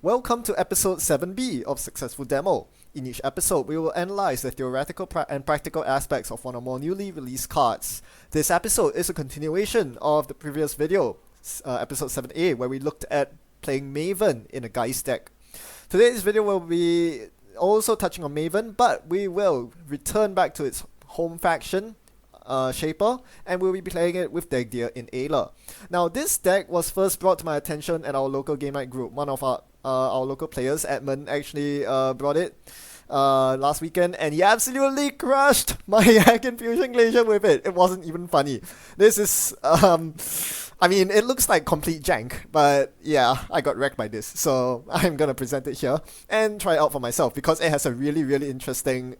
Welcome to episode 7B of Successful Demo. In each episode, we will analyze the theoretical and practical aspects of one or more newly released cards. This episode is a continuation of the previous video, episode 7A, where we looked at playing Maven in a Geist deck. Today's video will be also touching on Maven, but we will return back to its home faction, Shaper, and we'll be playing it with Daredevil in Ayla. Now, this deck was first brought to my attention at our local game night group. One of our local players, Edmund, actually brought it last weekend, and he absolutely crushed my Hack Fusion Glacier with it. It wasn't even funny. This is, I mean, it looks like complete jank, but yeah, I got wrecked by this. So I'm gonna present it here and try it out for myself because it has a really interesting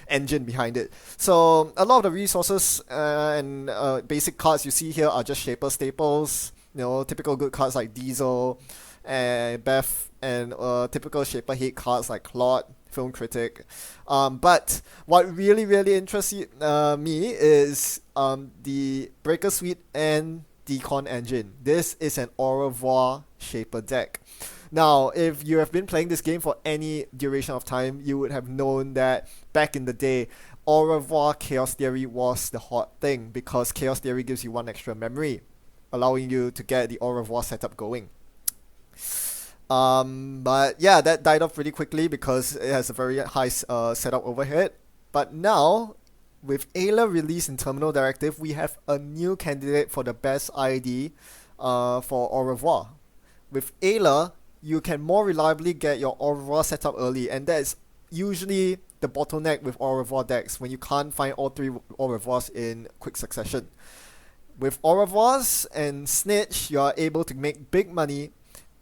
engine behind it. So a lot of the resources and basic cards you see here are just Shaper staples. You know, typical good cards like Diesel and Beth, and typical Shaper hate cards like Claude, Film Critic. But what really interests me is the Breaker Suite and Decon engine. This is an Au revoir Shaper deck. Now, if you have been playing this game for any duration of time, you would have known that back in the day, Au revoir Chaos Theory was the hot thing because Chaos Theory gives you one extra memory, allowing you to get the Au revoir setup going. But yeah, that died off really quickly because it has a very high setup overhead. But now, with Ayla released in Terminal Directive, we have a new candidate for the best ID for Au revoir. With Ayla, you can more reliably get your Au revoir setup early, and that is usually the bottleneck with Au revoir decks when you can't find all three Au revoirs in quick succession. With Au revoirs and Snitch, you are able to make big money,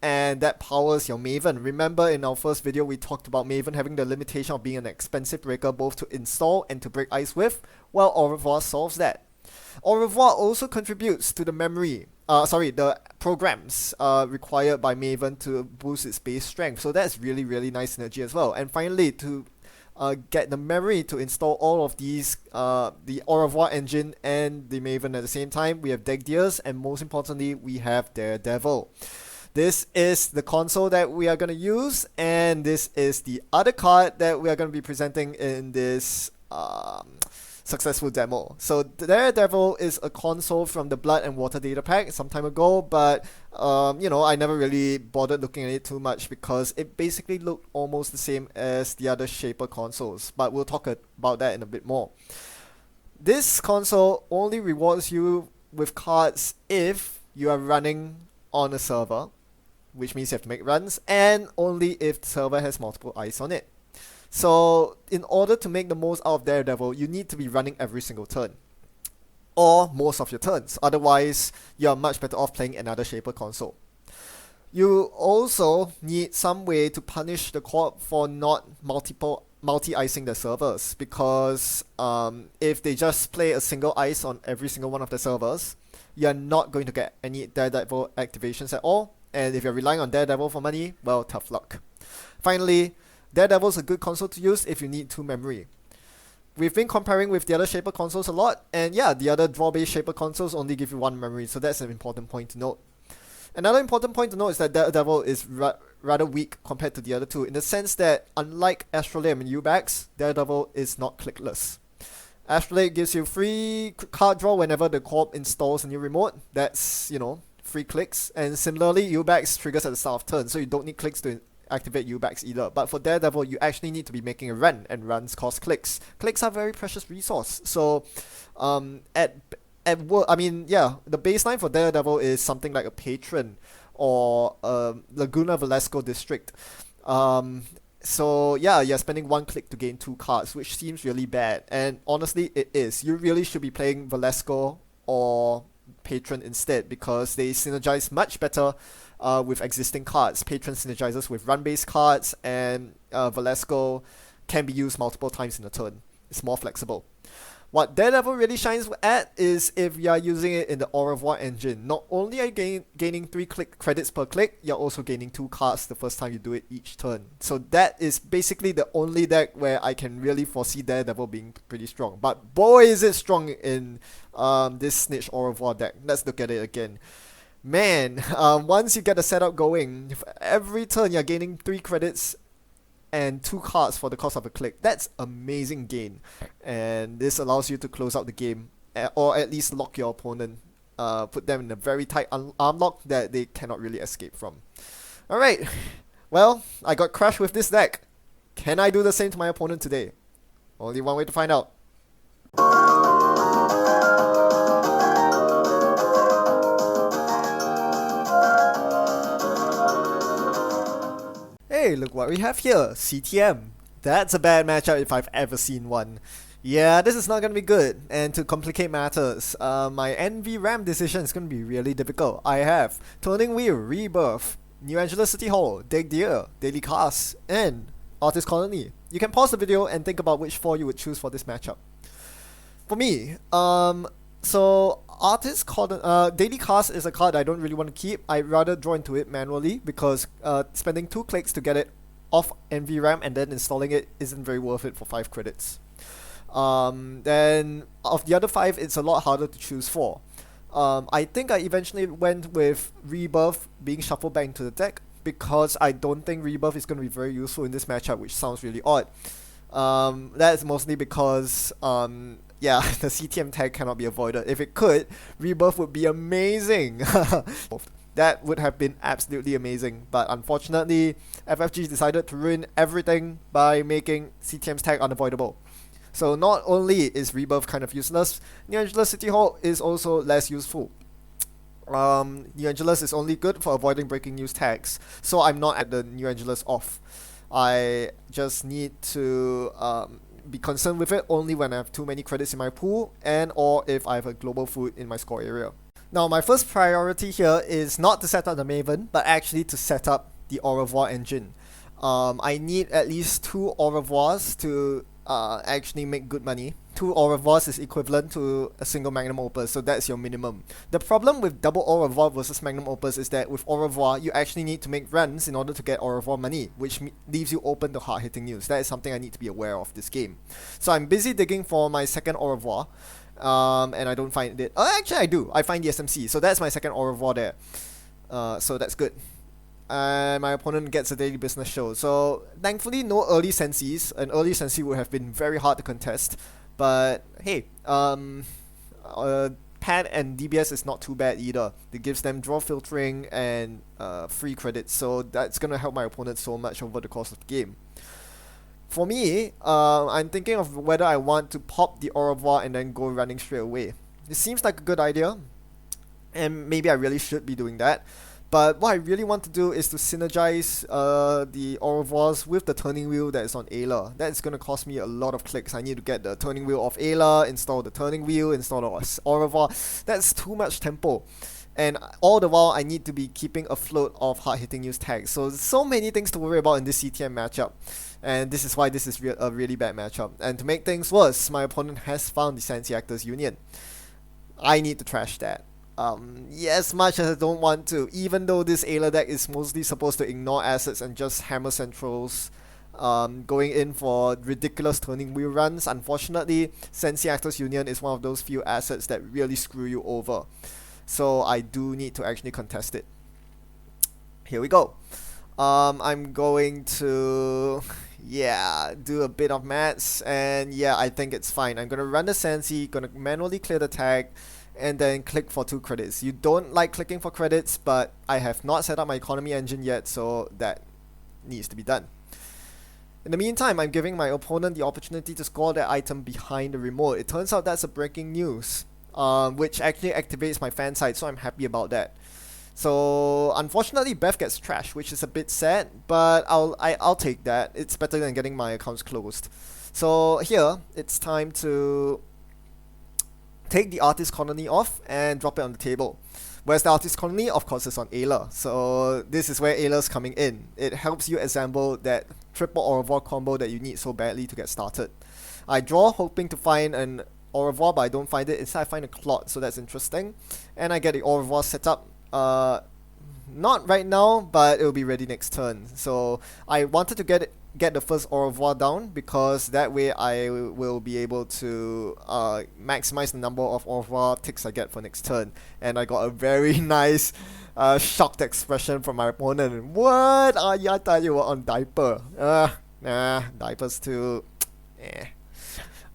and that powers your Maven. Remember in our first video we talked about Maven having the limitation of being an expensive breaker both to install and to break ice with? Well, Au revoir solves that. Au revoir also contributes to the the programs required by Maven to boost its base strength. So that's really nice synergy as well. And finally, to get the memory to install all of these, the Au revoir engine and the Maven at the same time, we have Daredevil, and most importantly, we have Daredevil. This is the console that we are going to use, and this is the other card that we are going to be presenting in this successful demo. So Daredevil is a console from the Blood and Water data pack some time ago, but you know, I never really bothered looking at it too much because it basically looked almost the same as the other Shaper consoles, but we'll talk about that in a bit more. This console only rewards you with cards if you are running on a server, which means you have to make runs, and only if the server has multiple eyes on it. So in order to make the most out of Daredevil, you need to be running every single turn, or most of your turns. Otherwise, you're much better off playing another Shaper console. You also need some way to punish the corp for not multi-icing the servers, because if they just play a single ice on every single one of the servers, you're not going to get any Daredevil activations at all. And if you're relying on Daredevil for money, well, tough luck. Finally, Daredevil is a good console to use if you need 2 memory. We've been comparing with the other Shaper consoles a lot, and yeah, the other draw-based Shaper consoles only give you 1 memory, so that's an important point to note. Another important point to note is that Daredevil is rather weak compared to the other two, in the sense that unlike Astrolabe and Ubax, Daredevil is not clickless. Astrolabe gives you free card draw whenever the corp installs a new remote. That's, you know, free clicks. And similarly, Ubax triggers at the start of turn, so you don't need clicks to activate Ubax either. But for Daredevil, you actually need to be making a run, and runs cost clicks. Clicks are a very precious resource. So, the baseline for Daredevil is something like a Patron or Laguna Velasco District. So yeah, you're spending 1 click to gain 2 cards, which seems really bad. And honestly, it is. You really should be playing Velasco or Patron instead, because they synergize much better with existing cards. Patron synergizes with run-based cards, and Velasco can be used multiple times in a turn. It's more flexible. What Daredevil really shines at is if you are using it in the Au revoir engine. Not only are you gaining 3 credits per click, you're also gaining 2 cards the first time you do it each turn. So that is basically the only deck where I can really foresee Daredevil being pretty strong. But boy is it strong in this Snitch Au revoir deck. Let's look at it again. Man, once you get the setup going, if every turn you're gaining 3 credits and 2 cards for the cost of a click. That's amazing gain. And this allows you to close out the game, or at least lock your opponent. Put them in a very tight arm lock that they cannot really escape from. Alright, well, I got crushed with this deck. Can I do the same to my opponent today? Only one way to find out. Hey, look what we have here, CTM. That's a bad matchup if I've ever seen one. Yeah, this is not gonna be good, and to complicate matters, my NV RAM decision is gonna be really difficult. I have Turning Wheel, Rebirth, New Angeles City Hall, Dear, Daily Cast, and Artist Colony. You can pause the video and think about which 4 you would choose for this matchup. For me, so Daily Cast is a card I don't really want to keep. I'd rather draw into it manually because spending 2 clicks to get it off NVRAM and then installing it isn't very worth it for 5 credits. Then of the other 5, it's a lot harder to choose for. I think I eventually went with Rebirth being shuffled back into the deck because I don't think Rebirth is going to be very useful in this matchup, which sounds really odd. That's mostly because yeah, the CTM tag cannot be avoided. If it could, Rebirth would be amazing. That would have been absolutely amazing. But unfortunately, FFG decided to ruin everything by making CTM's tag unavoidable. So not only is Rebirth kind of useless, New Angeles City Hall is also less useful. New Angeles is only good for avoiding breaking news tags. So I'm not at the New Angeles off. I just need to be concerned with it only when I have too many credits in my pool and or if I have a global food in my score area. Now my first priority here is not to set up the Maven, but actually to set up the Au revoir engine. I need at least 2 Au revoirs to actually make good money. 2 Au revoirs is equivalent to a single magnum opus, so that's your minimum. The problem with double Au revoir versus magnum opus is that with Au revoir, you actually need to make runs in order to get Au revoir money, which leaves you open to hard-hitting news. That is something I need to be aware of this game. So I'm busy digging for my second Au revoir, and I don't find it. Actually I do. I find the SMC, so that's my second Au revoir there. So that's good. And my opponent gets a daily business show. So thankfully no early sensies. An early sensi would have been very hard to contest. But hey, Pad and DBS is not too bad either. It gives them draw filtering and free credits, so that's gonna help my opponent so much over the course of the game. For me, I'm thinking of whether I want to pop the Au revoir and then go running straight away. It seems like a good idea, and maybe I really should be doing that. But what I really want to do is to synergize the Au revoirs with the turning wheel that is on Ayla. That's going to cost me a lot of clicks. I need to get the turning wheel off Ayla, install the turning wheel, install the Au revoir. That's too much tempo. And all the while, I need to be keeping afloat of hard-hitting news tags. So many things to worry about in this CTM matchup. And this is why this is a really bad matchup. And to make things worse, my opponent has found the Sensi Actors Union. I need to trash that. As much as I don't want to, even though this Ayla deck is mostly supposed to ignore assets and just hammer centrals, going in for ridiculous turning wheel runs, unfortunately, Sensi Actors Union is one of those few assets that really screw you over. So I do need to actually contest it. Here we go. I'm going to, do a bit of maths, and I think it's fine. I'm gonna run the Sensi, gonna manually clear the tag, and then click for 2 credits. You don't like clicking for credits, but I have not set up my economy engine yet, so that needs to be done. In the meantime, I'm giving my opponent the opportunity to score that item behind the remote. It turns out that's a breaking news, which actually activates my fan site, so I'm happy about that. So unfortunately, Beth gets trashed, which is a bit sad, but I'll take that. It's better than getting my accounts closed. So here, it's time to take the Artist Colony off and drop it on the table. Where's the Artist Colony? Of course, it's on Ayla. So this is where Ayla's coming in. It helps you assemble that triple Au revoir combo that you need so badly to get started. I draw hoping to find an Au revoir, but I don't find it. Instead, I find a Clot, so that's interesting. And I get the Au revoir set up. Not right now, but it will be ready next turn. So I wanted to get the first au revoir down, because that way I will be able to maximize the number of au revoir ticks I get for next turn. And I got a very nice shocked expression from my opponent. What? I thought you were on diaper. Nah, diapers too. Eh.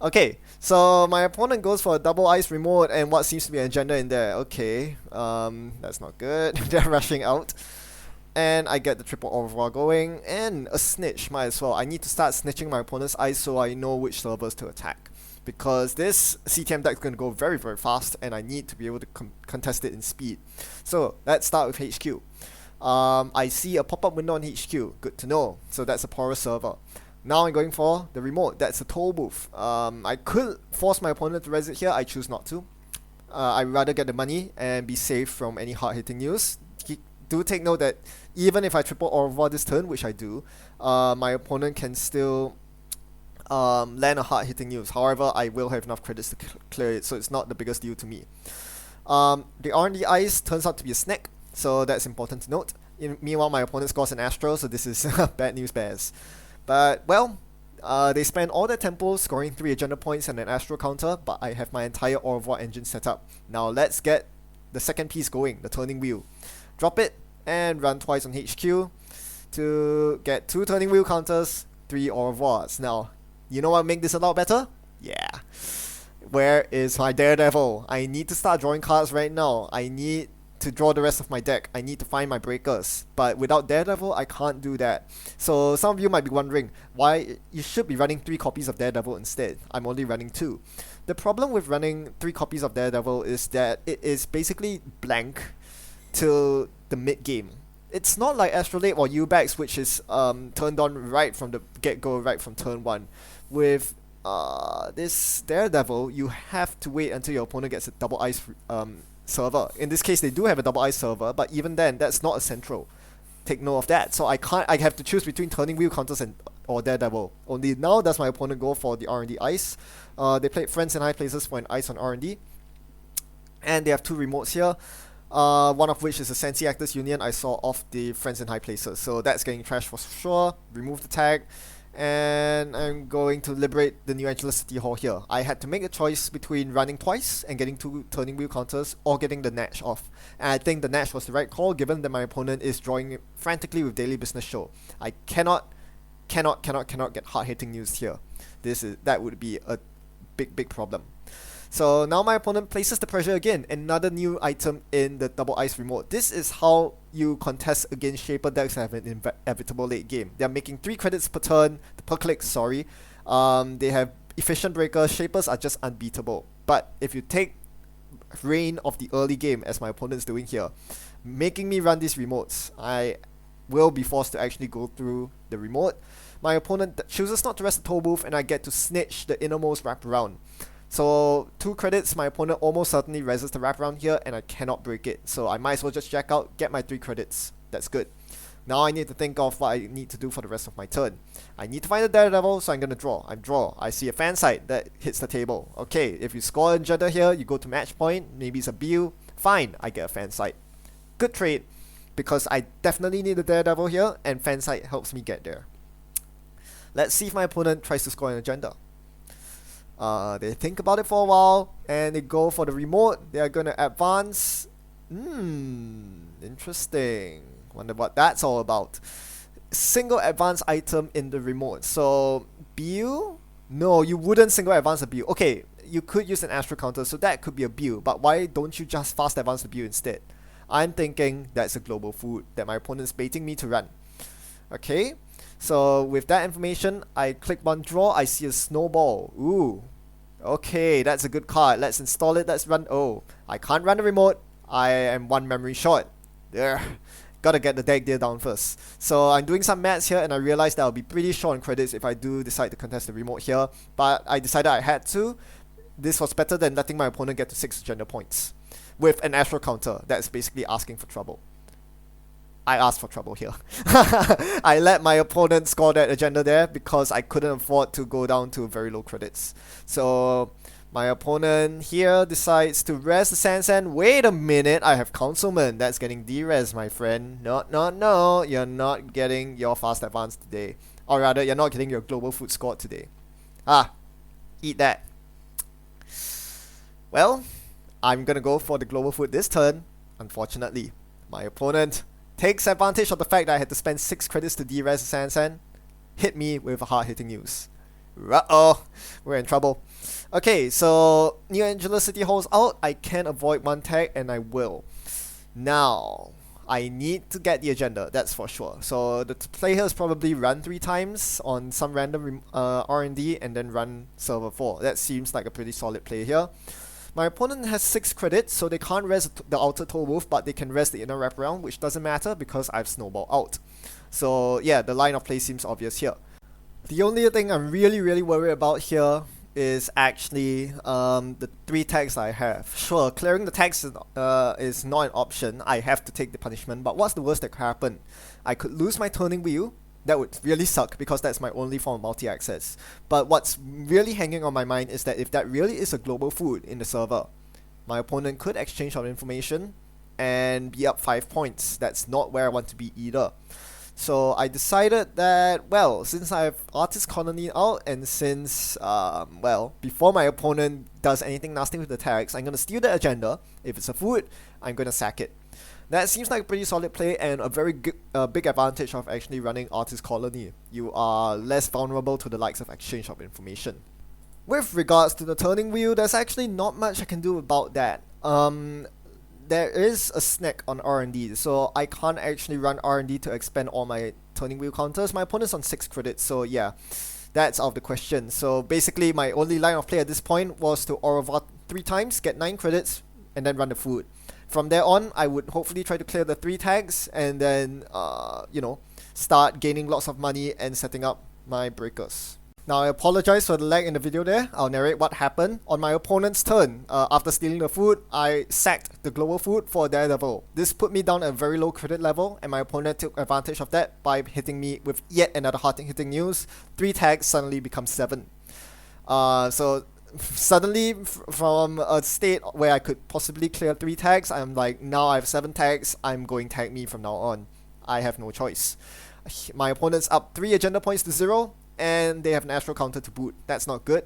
Okay, so my opponent goes for a double ice remote and what seems to be an agenda in there. Okay, that's not good. They're rushing out. And I get the triple au revoir going, and a snitch, might as well. I need to start snitching my opponent's ice so I know which servers to attack. Because this CTM deck is going to go very, very fast, and I need to be able to contest it in speed. So, let's start with HQ. I see a pop-up window on HQ. Good to know. So that's a porous server. Now I'm going for the remote. That's a toll booth. I could force my opponent to res it here. I choose not to. I'd rather get the money and be safe from any hard-hitting news. Do take note that even if I triple au revoir this turn, which I do, my opponent can still land a hard-hitting news. However, I will have enough credits to clear it, so it's not the biggest deal to me. The R&D ice turns out to be a snack, so that's important to note. Meanwhile, my opponent scores an Astro, so this is bad news bears. But, well, they spend all their tempo scoring 3 agenda points and an Astro counter, but I have my entire au revoir engine set up. Now let's get the second piece going, the turning wheel. Drop it and run twice on HQ to get 2 turning wheel counters, 3 au revoirs. Now, you know what make this a lot better? Yeah. Where is my Daredevil? I need to start drawing cards right now. I need to draw the rest of my deck. I need to find my breakers. But without Daredevil, I can't do that. So some of you might be wondering why you should be running 3 copies of Daredevil instead. I'm only running 2. The problem with running 3 copies of Daredevil is that it is basically blank till the mid game. It's not like Astrolabe or Ubax, which is turned on right from the get-go, right from turn 1. With this Daredevil, you have to wait until your opponent gets a double ice server. In this case, they do have a double ice server, but even then, that's not a central. Take note of that. So I have to choose between turning wheel counters or Daredevil. Only now does my opponent go for the R&D ice. They played Friends in High Places for an ice on R&D. And they have 2 remotes here. One of which is a Sensi Actors Union I saw off the Friends in High Places. So that's getting trashed for sure. Remove the tag. And I'm going to liberate the New Angeles City Hall here. I had to make a choice between running twice and getting 2 turning wheel counters, or getting the Natch off. And I think the Natch was the right call, given that my opponent is drawing frantically with Daily Business Show. I cannot get hard-hitting news here. That would be a big problem. So now my opponent places the pressure again, another new item in the double ice remote. This is how you contest against Shaper decks that have an inevitable late game. They are making 3 credits per turn, per click, sorry. They have efficient breakers. Shapers are just unbeatable. But if you take reign of the early game, as my opponent's doing here, making me run these remotes, I will be forced to actually go through the remote. My opponent chooses not to rest the toll booth, and I get to snitch the innermost wraparound. So 2 credits, my opponent almost certainly reses the wraparound here, and I cannot break it. So I might as well just jack out, get my 3 credits. That's good. Now I need to think of what I need to do for the rest of my turn. I need to find a Daredevil, so I'm going to draw. I see a fan site that hits the table. Okay, if you score an agenda here, you go to match point. Maybe it's a BU. Fine, I get a fan site. Good trade, because I definitely need a Daredevil here, and fan site helps me get there. Let's see if my opponent tries to score an agenda. They think about it for a while, and they go for the remote. They are going to advance. Interesting. Wonder what that's all about. Single advance item in the remote. So, BU? No, you wouldn't single advance a BU. Okay, you could use an Astro counter, so that could be a BU. But why don't you just fast advance the BU instead? I'm thinking that's a global food that my opponent's baiting me to run. Okay, so with that information, I click one draw. I see a snowball. Ooh. Okay, that's a good card. Let's install it. Let's run. Oh, I can't run the remote. I am 1 memory short. There. Gotta get the deck deal down first. So I'm doing some maths here, and I realized that I'll be pretty short on credits if I do decide to contest the remote here. But I decided I had to. This was better than letting my opponent get to 6 agenda points with an Astro counter. That's basically asking for trouble. I asked for trouble here. I let my opponent score that agenda there because I couldn't afford to go down to very low credits. So My opponent here decides to res the Sansan. Wait a minute, I have Councilman. That's getting de-res, my friend. No, you're not getting your fast advance today. Or rather, you're not getting your global food squad today. Ah, eat that. Well, I'm gonna go for the global food this turn. Unfortunately, my opponent takes advantage of the fact that I had to spend 6 credits to de-res the Sansan. Hit me with a hard-hitting news. Uh-oh, we're in trouble. Okay, so New Angela City Hall's out. I can avoid one tag, and I will. Now, I need to get the agenda, that's for sure. So the play here is probably run 3 times on some random R&D and then run server 4. That seems like a pretty solid play here. My opponent has 6 credits, so they can't res the outer toll booth, but they can res the inner wraparound, which doesn't matter because I've snowballed out. So yeah, the line of play seems obvious here. The only thing I'm really worried about here is actually the 3 tags I have. Sure, clearing the tags is not an option. I have to take the punishment, but what's the worst that could happen? I could lose my turning wheel. That would really suck because that's my only form of multi-access. But what's really hanging on my mind is that if that really is a global food in the server, my opponent could exchange our information and be up 5 points. That's not where I want to be either. So I decided that, well, since I have Artist Colony out and since, well, before my opponent does anything nasty with the tags, I'm going to steal the agenda. If it's a food, I'm going to sack it. That seems like a pretty solid play and a very good, big advantage of actually running Artist Colony. You are less vulnerable to the likes of exchange of information. With regards to the turning wheel, there's actually not much I can do about that. There is a snack on R&D, so I can't actually run R&D to expand all my turning wheel counters. My opponent's on 6 credits, so yeah, that's out of the question. So basically, my only line of play at this point was to Orovar 3 times, get 9 credits, and then run the food. From there on, I would hopefully try to clear the 3 tags, and then, you know, start gaining lots of money and setting up my breakers. Now, I apologize for the lag in the video there. I'll narrate what happened. On my opponent's turn, after stealing the food, I sacked the global food for Daredevil. This put me down at a very low credit level, and my opponent took advantage of that by hitting me with yet another hard-hitting news. 3 tags suddenly become 7. So suddenly, from a state where I could possibly clear 3 tags, I'm like, now I have 7 tags, I'm going tag me from now on. I have no choice. My opponent's up 3 agenda points to 0. And they have an astral counter to boot. That's not good.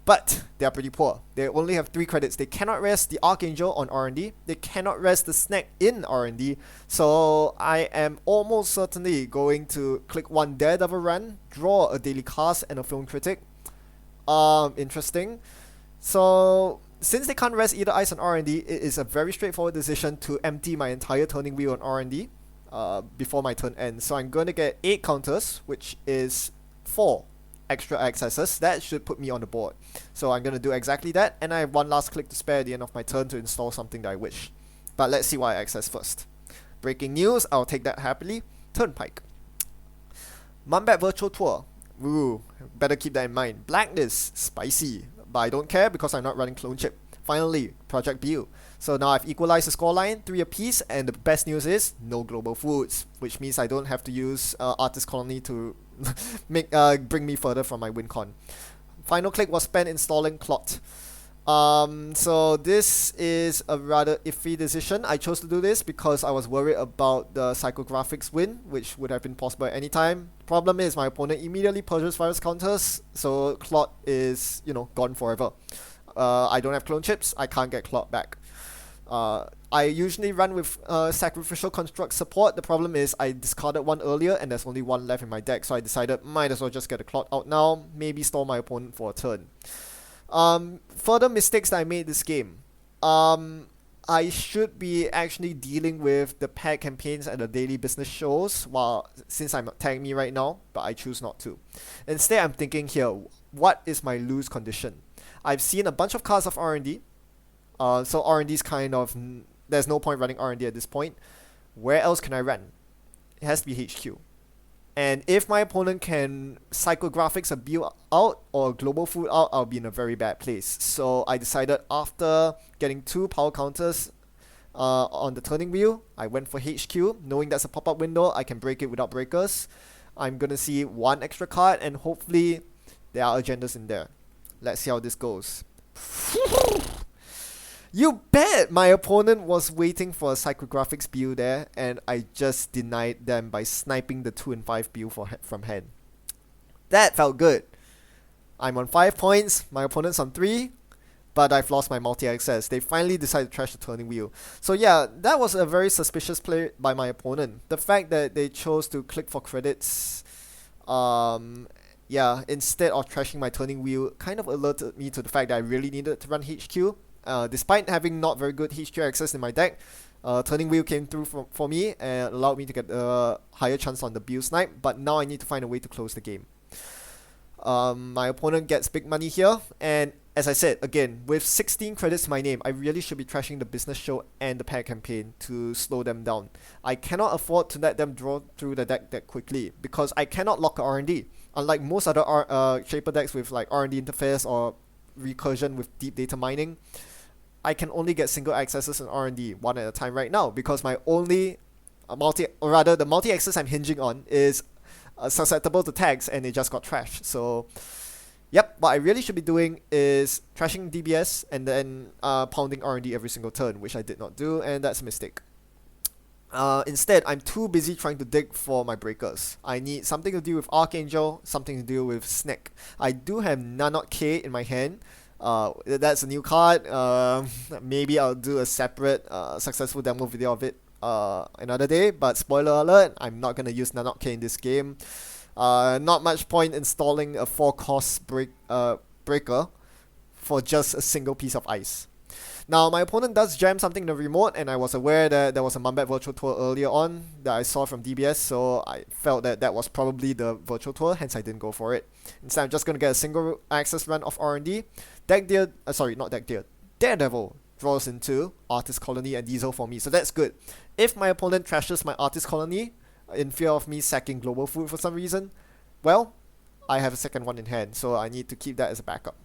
But they are pretty poor. They only have 3 credits. They cannot rest the Archangel on R&D. They cannot rest the snack in R&D. So I am almost certainly going to click 1 Daredevil run, draw a daily cast and a film critic. Interesting. So since they can't rest either ice on R&D, it is a very straightforward decision to empty my entire turning wheel on R&D before my turn ends. So I'm going to get 8 counters, which is 4 extra accesses. That should put me on the board. So I'm going to do exactly that, and I have 1 last click to spare at the end of my turn to install something that I wish. But let's see what I access first. Breaking news, I'll take that happily. Turnpike. Mumbat Virtual Tour. Ooh, better keep that in mind. Blacklist, spicy. But I don't care because I'm not running Clone Chip. Finally, Project Build. So now I've equalized the scoreline, 3 apiece, and the best news is no global foods, which means I don't have to use Artist Colony to bring me further from my win con. Final click was spent installing Clot. So this is a rather iffy decision. I chose to do this because I was worried about the psychographics win, which would have been possible at any time. Problem is my opponent immediately purges virus counters, so Clot is, you know, gone forever. I don't have clone chips, I can't get Clot back. I usually run with Sacrificial Construct support. The problem is I discarded 1 earlier and there's only 1 left in my deck, so I decided might as well just get a Clot out now, maybe stall my opponent for a turn. Further mistakes that I made this game. I should be actually dealing with the paid campaigns and the daily business shows since I'm tagging me right now, but I choose not to. Instead, I'm thinking here, what is my lose condition? I've seen a bunch of cards of R&D. So R&D's kind of, there's no point running R&D at this point. Where else can I run? It has to be HQ. And if my opponent can psychographics a build out or global food out, I'll be in a very bad place. So I decided after getting 2 power counters on the turning wheel, I went for HQ, knowing that's a pop-up window, I can break it without breakers. I'm gonna see 1 extra card and hopefully there are agendas in there. Let's see how this goes. You bet my opponent was waiting for a psychographics build there, and I just denied them by sniping the 2 and 5 build from hand. That felt good. I'm on 5 points, my opponent's on 3, but I've lost my multi-access. They finally decided to trash the turning wheel. So yeah, that was a very suspicious play by my opponent. The fact that they chose to click for credits, yeah, instead of trashing my turning wheel, kind of alerted me to the fact that I really needed to run HQ. Despite having not very good HQ access in my deck, turning wheel came through for me and allowed me to get a higher chance on the build snipe, but now I need to find a way to close the game. My opponent gets big money here, and as I said, again, with 16 credits to my name, I really should be trashing the business show and the pair campaign to slow them down. I cannot afford to let them draw through the deck that quickly, because I cannot lock a R&D. Unlike most other Shaper decks with like R&D interface or recursion with deep data mining, I can only get single accesses and R&D one at a time right now, because my only the multi-access I'm hinging on is susceptible to tags, and it just got trashed. So yep, what I really should be doing is trashing DBS and then pounding R&D every single turn, which I did not do, and that's a mistake. Instead, I'm too busy trying to dig for my breakers. I need something to do with Archangel, something to do with Snake. I do have Nanot K in my hand. That's a new card. Maybe I'll do a separate successful demo video of it another day, but spoiler alert, I'm not going to use Nanot K in this game. Not much point installing a 4-cost breaker for just a single piece of ice. Now, my opponent does jam something in the remote, and I was aware that there was a Mumbat Virtual Tour earlier on that I saw from DBS, so I felt that that was probably the Virtual Tour, hence I didn't go for it. Instead, I'm just going to get a single access run of R&D. Daredevil draws into Artist Colony and Diesel for me, so that's good. If my opponent trashes my Artist Colony in fear of me sacking Global Food for some reason, well, I have a second one in hand, so I need to keep that as a backup.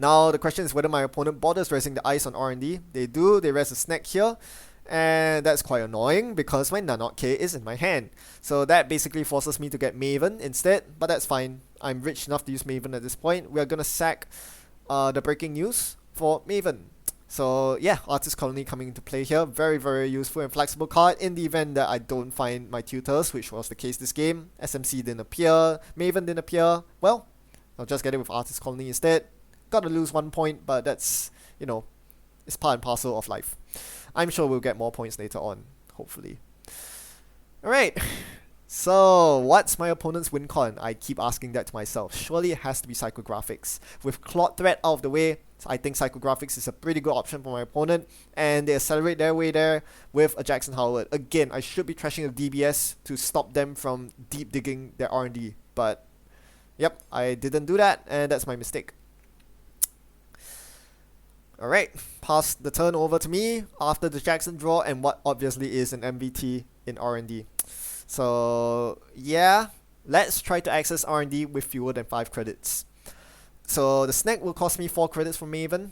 Now, the question is whether my opponent bothers resing the ice on R&D. They do, they res a snack here, and that's quite annoying because my Nanot K is in my hand. So that basically forces me to get Maven instead, but that's fine. I'm rich enough to use Maven at this point. We are gonna sack the breaking news for Maven. So yeah, Artist Colony coming into play here. Very, very useful and flexible card in the event that I don't find my tutors, which was the case this game. SMC didn't appear, Maven didn't appear. Well, I'll just get it with Artist Colony instead. Gotta lose 1 point, but that's, you know, it's part and parcel of life. I'm sure we'll get more points later on, hopefully. Alright, so what's my opponent's win con? I keep asking that to myself. Surely it has to be Psychographics. With Clot Threat out of the way, I think Psychographics is a pretty good option for my opponent, and they accelerate their way there with a Jackson Howard. Again, I should be trashing the DBS to stop them from deep digging their R&D, but yep, I didn't do that, and that's my mistake. Alright, pass the turn over to me after the Jackson draw and what obviously is an MVT in R&D. So yeah, let's try to access R&D with fewer than 5 credits. So the snack will cost me 4 credits from Maven.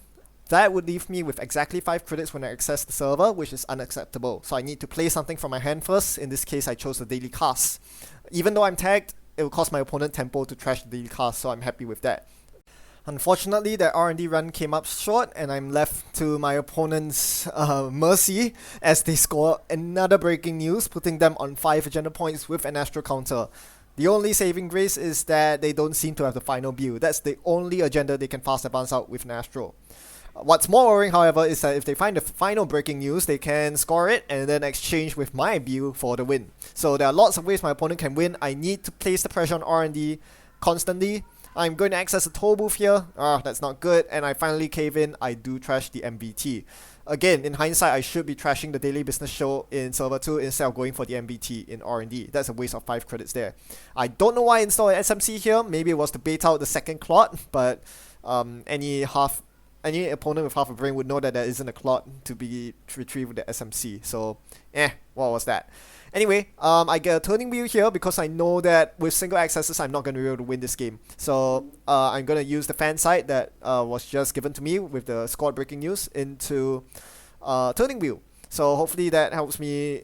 That would leave me with exactly 5 credits when I access the server, which is unacceptable. So I need to play something from my hand first. In this case, I chose the Daily Cast. Even though I'm tagged, it will cost my opponent tempo to trash the Daily Cast, so I'm happy with that. Unfortunately, that R&D run came up short, and I'm left to my opponent's mercy as they score another breaking news, putting them on 5 agenda points with an Astro counter. The only saving grace is that they don't seem to have the final build. That's the only agenda they can fast advance out with an Astro. What's more worrying, however, is that if they find the final breaking news, they can score it and then exchange with my build for the win. So there are lots of ways my opponent can win. I need to place the pressure on R&D constantly. I'm going to access a toll booth here. That's not good. And I finally cave in. I do trash the MVT. Again, in hindsight, I should be trashing the Daily Business Show in Server 2 instead of going for the MVT in R&D. That's a waste of 5 credits there. I don't know why I installed an SMC here. Maybe it was to bait out the second clot, but any opponent with half a brain would know that there isn't a clot to be retrieved with the SMC. So, what was that? Anyway, I get a turning wheel here because I know that with single accesses, I'm not going to be able to win this game. So, I'm going to use the fan site that was just given to me with the squad breaking news into turning wheel. So, hopefully that helps me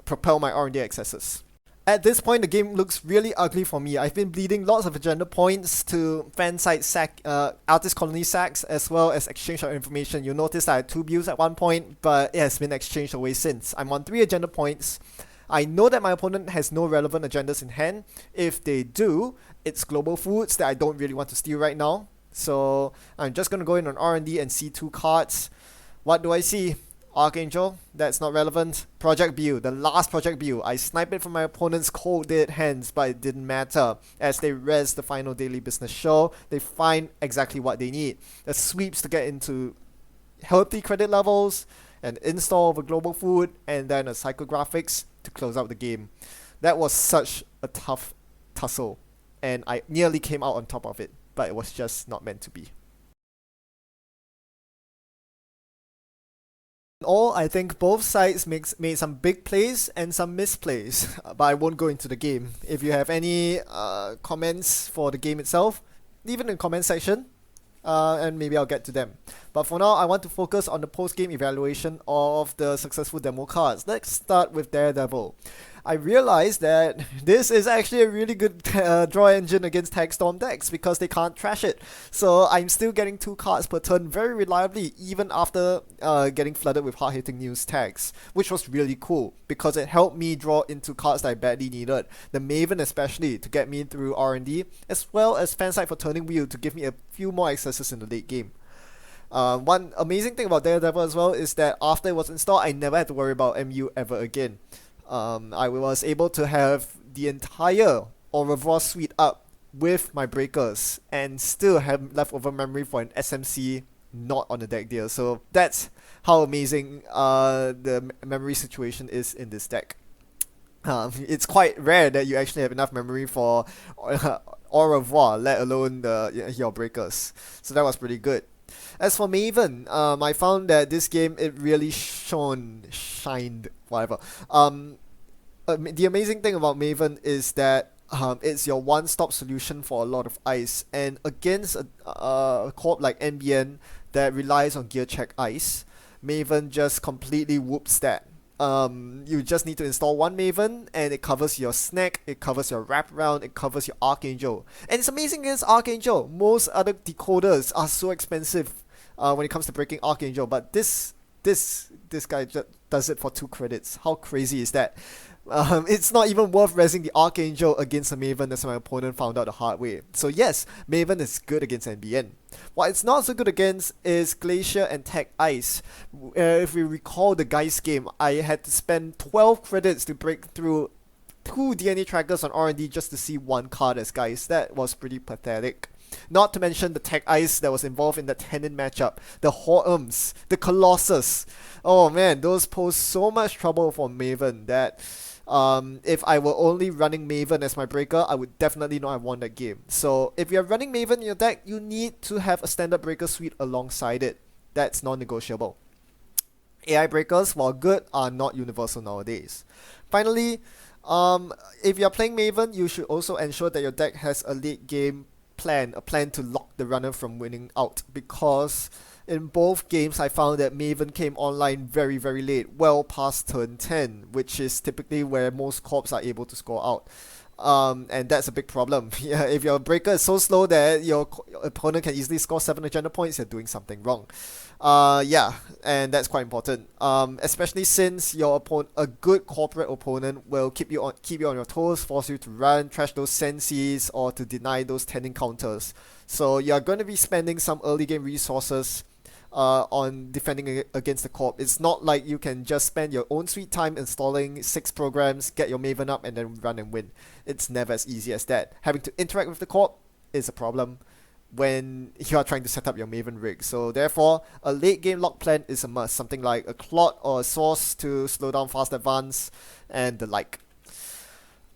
propel my R&D accesses. At this point, the game looks really ugly for me. I've been bleeding lots of agenda points to fan site artist colony sacks, as well as exchange of information. You'll notice that I had 2 builds at one point, but it has been exchanged away since. I'm on 3 agenda points. I know that my opponent has no relevant agendas in hand. If they do, it's global foods that I don't really want to steal right now. So I'm just going to go in on R&D and see 2 cards. What do I see? Archangel, that's not relevant. Project Bew, the last Project Bew. I sniped it from my opponent's cold dead hands, but it didn't matter. As they res the final daily business show, they find exactly what they need. The sweeps to get into healthy credit levels, an install of a global food, and then a psychographics to close out the game. That was such a tough tussle, and I nearly came out on top of it, but it was just not meant to be. In all, I think both sides made some big plays and some misplays, but I won't go into the game. If you have any comments for the game itself, leave it in the comment section, and maybe I'll get to them. But for now, I want to focus on the post-game evaluation of the successful demo cards. Let's start with Daredevil. I realized that this is actually a really good draw engine against Tag Storm decks because they can't trash it. So I'm still getting 2 cards per turn very reliably, even after getting flooded with hard-hitting news tags, which was really cool because it helped me draw into cards that I badly needed. The Maven especially to get me through R&D, as well as Fansite for Turning Wheel to give me a few more accesses in the late game. One amazing thing about Daredevil as well is that after it was installed, I never had to worry about MU ever again. I was able to have the entire Au revoir suite up with my breakers and still have leftover memory for an SMC not on the deck deal. So that's how amazing the memory situation is in this deck. It's quite rare that you actually have enough memory for Au revoir, let alone your breakers. So that was pretty good. As for Maven, I found that this game, it really shined, whatever. The amazing thing about Maven is that it's your one-stop solution for a lot of ice, and against a corp like NBN that relies on gear check ice, Maven just completely whoops that. You just need to install 1 Maven, and it covers your snack, it covers your wraparound, it covers your Archangel. And it's amazing against Archangel. Most other decoders are so expensive when it comes to breaking Archangel, but this guy just does it for 2 credits. How crazy is that? It's not even worth resing the Archangel against a Maven, as my opponent found out the hard way. So yes, Maven is good against NBN. What it's not so good against is Glacier and Tech Ice. If we recall the Geist game, I had to spend 12 credits to break through 2 DNA trackers on R&D just to see 1 card as Geist. That was pretty pathetic. Not to mention the Tech Ice that was involved in the Tenon matchup, the Horums, the Colossus. Oh man, those pose so much trouble for Maven that if I were only running Maven as my breaker, I would definitely not have won that game. So if you're running Maven in your deck, you need to have a standard breaker suite alongside it. That's non-negotiable. AI breakers, while good, are not universal nowadays. Finally, if you're playing Maven, you should also ensure that your deck has a late game plan, a plan to lock the runner from winning out, because in both games I found that Maven came online very very late, well past turn 10, which is typically where most corps are able to score out. And that's a big problem. Yeah, if your breaker is so slow that your opponent can easily score 7 agenda points, you're doing something wrong. Yeah, and that's quite important. Especially since a good corporate opponent will keep you on your toes, force you to run, trash those senses, or to deny those 10 encounters. So you're going to be spending some early game resources on defending against the corp. It's not like you can just spend your own sweet time installing 6 programs, get your Maven up, and then run and win. It's never as easy as that. Having to interact with the corp is a problem when you are trying to set up your Maven rig. So therefore, a late game lock plan is a must. Something like a Clot or a Source to slow down fast advance and the like.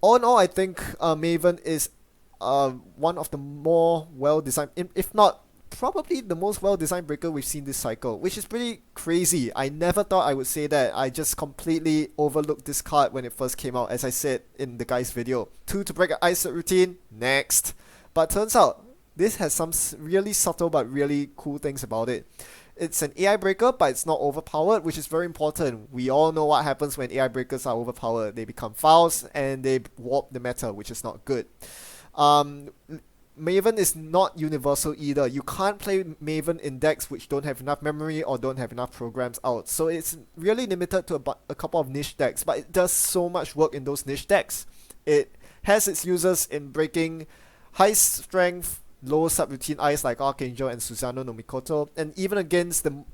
All in all, I think Maven is one of the more well-designed, if not probably the most well-designed breaker we've seen this cycle, which is pretty crazy. I never thought I would say that. I just completely overlooked this card when it first came out, as I said in the guy's video. 2 to break an ice routine, next. But turns out, this has some really subtle but really cool things about it. It's an AI breaker, but it's not overpowered, which is very important. We all know what happens when AI breakers are overpowered. They become fouls and they warp the meta, which is not good. Um, Maven is not universal either. You can't play Maven in decks which don't have enough memory or don't have enough programs out. So it's really limited to a couple of niche decks, but it does so much work in those niche decks. It has its users in breaking high strength, low subroutine eyes like Archangel and Susano no Mikoto, and even against the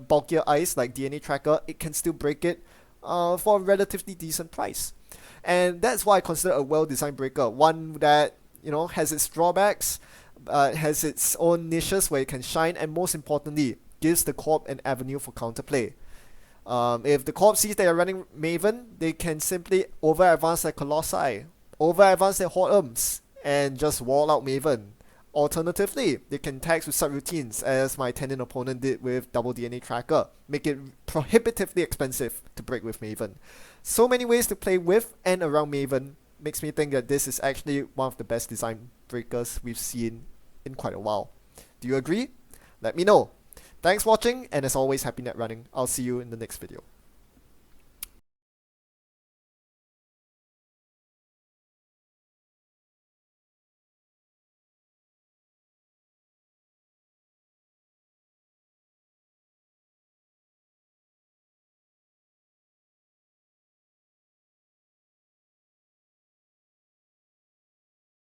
bulkier eyes like DNA Tracker, it can still break it for a relatively decent price. And that's why I consider a well-designed breaker, one that has its drawbacks, has its own niches where it can shine, and most importantly, gives the corp an avenue for counterplay. If the corp sees they are running Maven, they can simply over-advance their Colossi, over-advance their Hortums, and just wall out Maven. Alternatively, they can tax with subroutines, as my Tenon opponent did with double DNA Tracker, make it prohibitively expensive to break with Maven. So many ways to play with and around Maven makes me think that this is actually one of the best design breakers we've seen in quite a while. Do you agree? Let me know. Thanks for watching, and as always, happy net running. I'll see you in the next video.